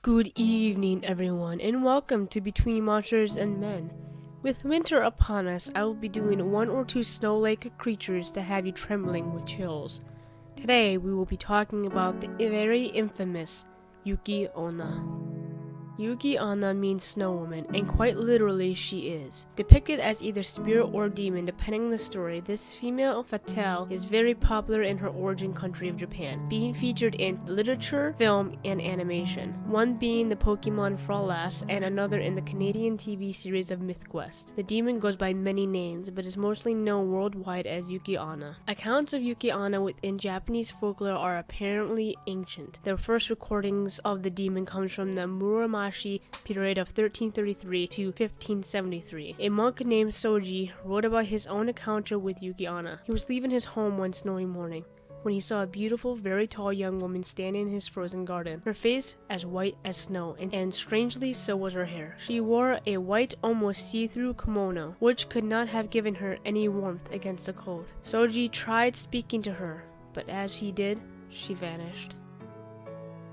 Good evening, everyone, and welcome to Between Monsters and Men. With winter upon us, I will be doing one or two snow-like creatures to have you trembling with chills. Today, we will be talking about the very infamous Yuki-Onna. Yuki-Onna means snow woman, and quite literally she is. Depicted as either spirit or demon depending on the story, this female fatale is very popular in her origin country of Japan, being featured in literature, film, and animation, one being the Pokemon Fralass and another in the Canadian TV series of MythQuest. The demon goes by many names, but is mostly known worldwide as Yuki-Onna. Accounts of Yuki-Onna within Japanese folklore are apparently ancient. The first recordings of the demon comes from the Muromachi period of 1333 to 1573. A monk named Soji wrote about his own encounter with Yuki-Onna. He was leaving his home one snowy morning when he saw a beautiful, very tall young woman standing in his frozen garden. Her face as white as snow, and strangely so was her hair. She wore a white, almost see-through kimono, which could not have given her any warmth against the cold. Soji tried speaking to her, but as he did, she vanished.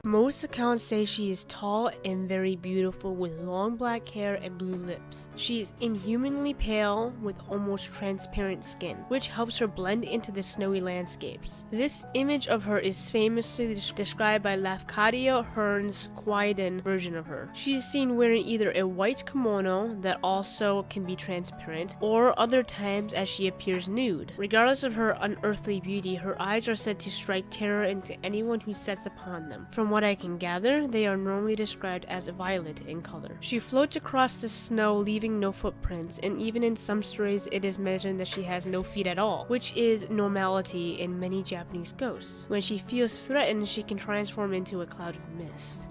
Most accounts say she is tall and very beautiful with long black hair and blue lips. She is inhumanly pale with almost transparent skin, which helps her blend into the snowy landscapes. This image of her is famously described by Lafcadio Hearn's Kwaidan version of her. She is seen wearing either a white kimono that also can be transparent, or other times as she appears nude. Regardless of her unearthly beauty, her eyes are said to strike terror into anyone who sets upon them. From what I can gather, they are normally described as violet in color. She floats across the snow, leaving no footprints, and even in some stories it is mentioned that she has no feet at all, which is normality in many Japanese ghosts. When she feels threatened, she can transform into a cloud of mist.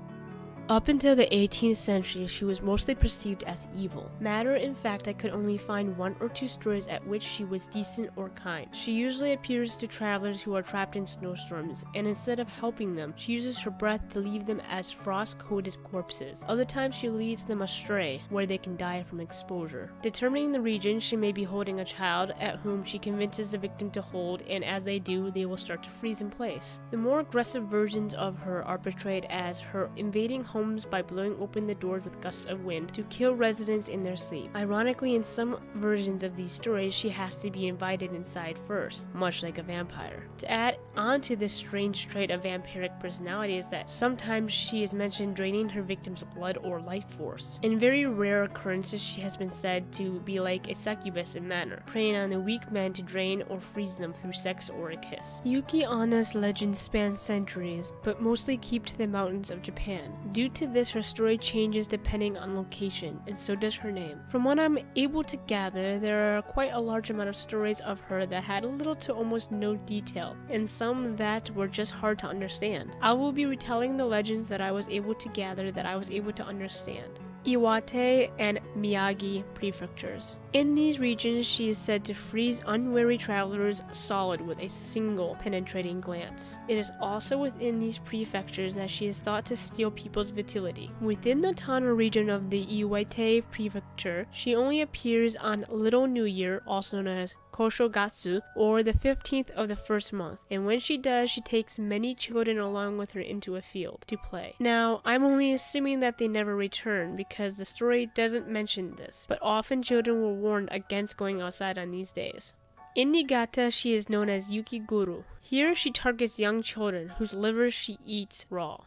Up until the 18th century, she was mostly perceived as evil. Matter in fact, I could only find one or two stories at which she was decent or kind. She usually appears to travelers who are trapped in snowstorms, and instead of helping them, she uses her breath to leave them as frost-coated corpses. Other times she leads them astray, where they can die from exposure. Determining the region, she may be holding a child at whom she convinces the victim to hold, and as they do, they will start to freeze in place. The more aggressive versions of her are portrayed as her invading homes by blowing open the doors with gusts of wind to kill residents in their sleep. Ironically, in some versions of these stories, she has to be invited inside first, much like a vampire. To add on to this strange trait of vampiric personality is that sometimes she is mentioned draining her victim's blood or life force. In very rare occurrences, she has been said to be like a succubus in manner, preying on the weak men to drain or freeze them through sex or a kiss. Yuki-Onna's legends span centuries, but mostly keep to the mountains of Japan. Due to this, her story changes depending on location, and so does her name. From what I'm able to gather, there are quite a large amount of stories of her that had little to almost no detail, and some that were just hard to understand. I will be retelling the legends that I was able to gather that I was able to understand. Iwate and Miyagi prefectures. In these regions, she is said to freeze unwary travelers solid with a single penetrating glance. It is also within these prefectures that she is thought to steal people's vitality. Within the Tano region of the Iwate prefecture, she only appears on Little New Year, also known as Koshogatsu, or the 15th of the first month, and when she does, she takes many children along with her into a field to play. Now, I'm only assuming that they never return because the story doesn't mention this, but often children were warned against going outside on these days. In Niigata, she is known as Yukiguru. Here, she targets young children whose livers she eats raw.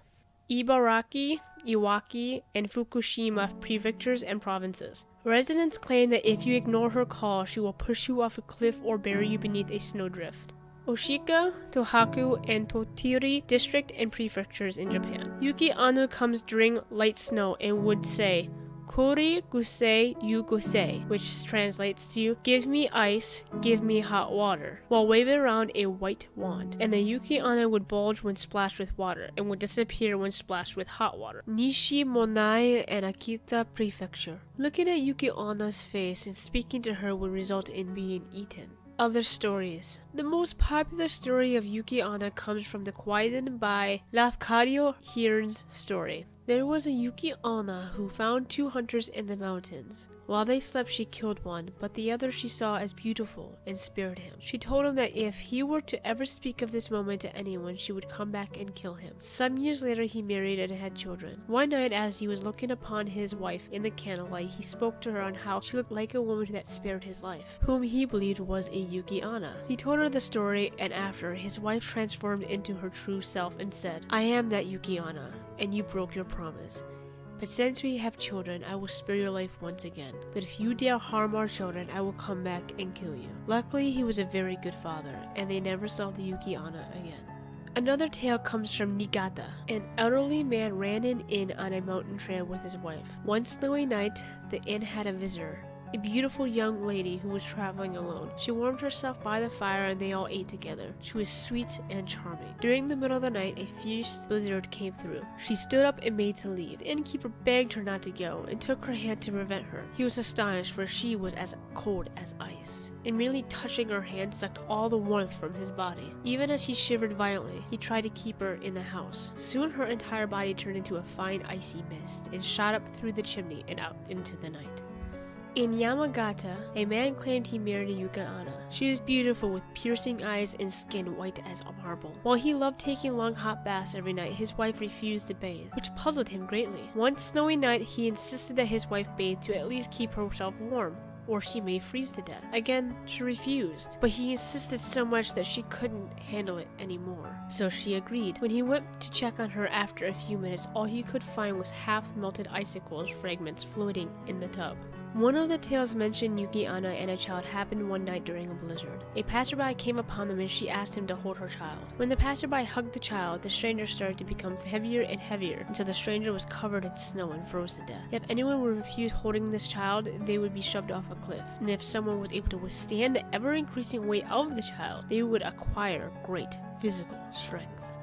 Ibaraki, Iwaki, and Fukushima prefectures and provinces. Residents claim that if you ignore her call, she will push you off a cliff or bury you beneath a snowdrift. Oshika, Tohaku, and Totiri district and prefectures in Japan. Yuki-Onna comes during light snow and would say, Kori gusei yu gusei, which translates to, give me ice, give me hot water, while waving around a white wand, and the Yuki-Onna would bulge when splashed with water, and would disappear when splashed with hot water. Nishi, Monai, and Akita Prefecture. Looking at Yuki-Onna's face and speaking to her would result in being eaten. Other stories. The most popular story of Yuki-Onna comes from the Kwaidan by Lafcadio Hearn's story. There was a Yuki-Onna who found 2 hunters in the mountains. While they slept, she killed one, but the other she saw as beautiful and spared him. She told him that if he were to ever speak of this moment to anyone, she would come back and kill him. Some years later, he married and had children. One night, as he was looking upon his wife in the candlelight, he spoke to her on how she looked like a woman that spared his life, whom he believed was a Yuki-Onna. He told her the story, and after, his wife transformed into her true self and said, "I am that Yuki-Onna, and you broke your promise. But since we have children, I will spare your life once again. But if you dare harm our children, I will come back and kill you." Luckily, he was a very good father, and they never saw the Yuki-Onna again. Another tale comes from Niigata. An elderly man ran an inn on a mountain trail with his wife. One snowy night, the inn had a visitor, a beautiful young lady who was traveling alone. She warmed herself by the fire and they all ate together. She was sweet and charming. During the middle of the night, a fierce blizzard came through. She stood up and made to leave. The innkeeper begged her not to go and took her hand to prevent her. He was astonished, for she was as cold as ice, and merely touching her hand sucked all the warmth from his body. Even as he shivered violently, he tried to keep her in the house. Soon her entire body turned into a fine icy mist and shot up through the chimney and out into the night. In Yamagata, a man claimed he married a Yuki-Onna. She was beautiful with piercing eyes and skin white as marble. While he loved taking long hot baths every night, his wife refused to bathe, which puzzled him greatly. One snowy night, he insisted that his wife bathe to at least keep herself warm, or she may freeze to death. Again, she refused, but he insisted so much that she couldn't handle it anymore. So she agreed. When he went to check on her after a few minutes, all he could find was half-melted icicles fragments floating in the tub. One of the tales mentioned Yuki-Onna and a child happened one night during a blizzard. A passerby came upon them and she asked him to hold her child. When the passerby hugged the child, the stranger started to become heavier and heavier until the stranger was covered in snow and froze to death. If anyone would refuse holding this child, they would be shoved off a cliff. And if someone was able to withstand the ever-increasing weight of the child, they would acquire great physical strength.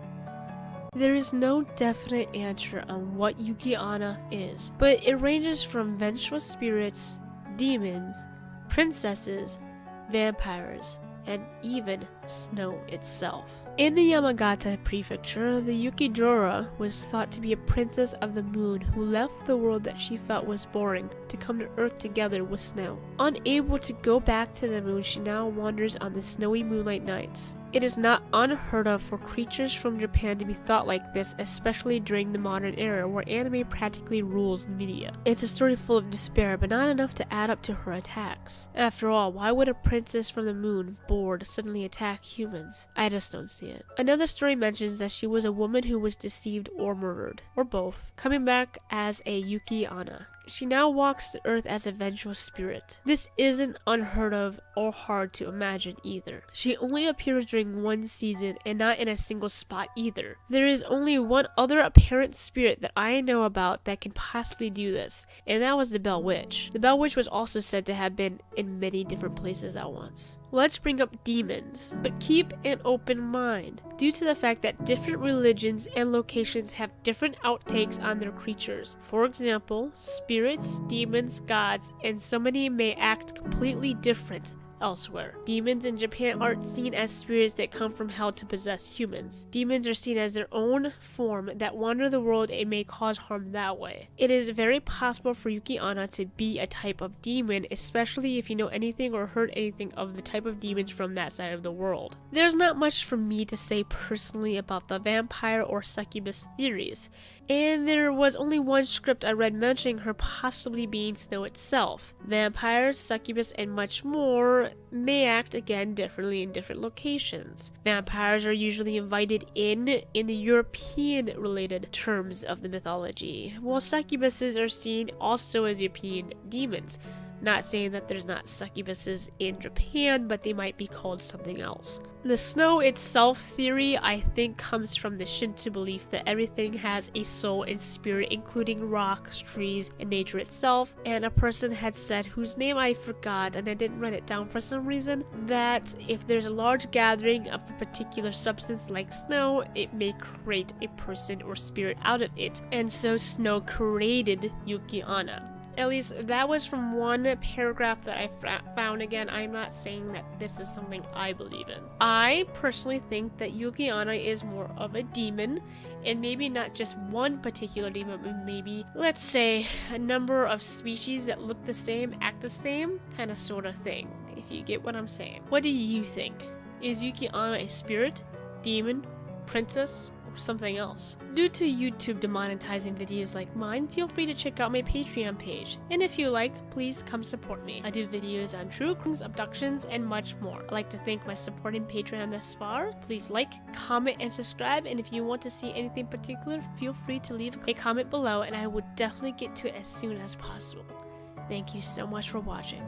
There is no definite answer on what Yuki-Onna is, but it ranges from vengeful spirits, demons, princesses, vampires, and even snow itself. In the Yamagata prefecture, the Yuki-Onna was thought to be a princess of the moon who left the world that she felt was boring to come to Earth together with snow. Unable to go back to the moon, she now wanders on the snowy moonlight nights. It is not unheard of for creatures from Japan to be thought like this, especially during the modern era where anime practically rules the media. It's a story full of despair, but not enough to add up to her attacks. After all, why would a princess from the moon, bored, suddenly attack humans? I just don't see it. Another story mentions that she was a woman who was deceived or murdered, or both, coming back as a Yuki-Onna. She now walks the earth as a vengeful spirit. This isn't unheard of or hard to imagine either. She only appears during one season and not in a single spot either. There is only one other apparent spirit that I know about that can possibly do this, and that was the Bell Witch. The Bell Witch was also said to have been in many different places at once. Let's bring up demons, but keep an open mind, due to the fact that different religions and locations have different outtakes on their creatures. For example, spirits, demons, gods, and so many may act completely different elsewhere. Demons in Japan aren't seen as spirits that come from hell to possess humans. Demons are seen as their own form that wander the world and may cause harm that way. It is very possible for Yuki-Onna to be a type of demon, especially if you know anything or heard anything of the type of demons from that side of the world. There's not much for me to say personally about the vampire or succubus theories, and there was only one script I read mentioning her possibly being snow itself. Vampires, succubus, and much more may act again differently in different locations. Vampires are usually invited in the European related terms of the mythology, while succubuses are seen also as European demons. Not saying that there's not succubuses in Japan, but they might be called something else. The snow itself theory, I think, comes from the Shinto belief that everything has a soul and spirit, including rocks, trees, and nature itself. And a person had said, whose name I forgot, and I didn't write it down for some reason, that if there's a large gathering of a particular substance like snow, it may create a person or spirit out of it. And so snow created Yuki-Onna. At least that was from one paragraph that I found. Again, I'm not saying that this is something I believe in. I personally think that Yuki-Onna is more of a demon, and maybe not just one particular demon, but maybe, let's say, a number of species that look the same, act the same, kind of sort of thing, if you get what I'm saying. What do you think? Is Yuki-Onna a spirit, demon, princess, or something else? Due to YouTube demonetizing videos like mine, feel free to check out my Patreon page. And if you like, please come support me. I do videos on true crimes, abductions, and much more. I'd like to thank my supporting Patreon thus far. Please like, comment, and subscribe. And if you want to see anything particular, feel free to leave a comment below and I would definitely get to it as soon as possible. Thank you so much for watching.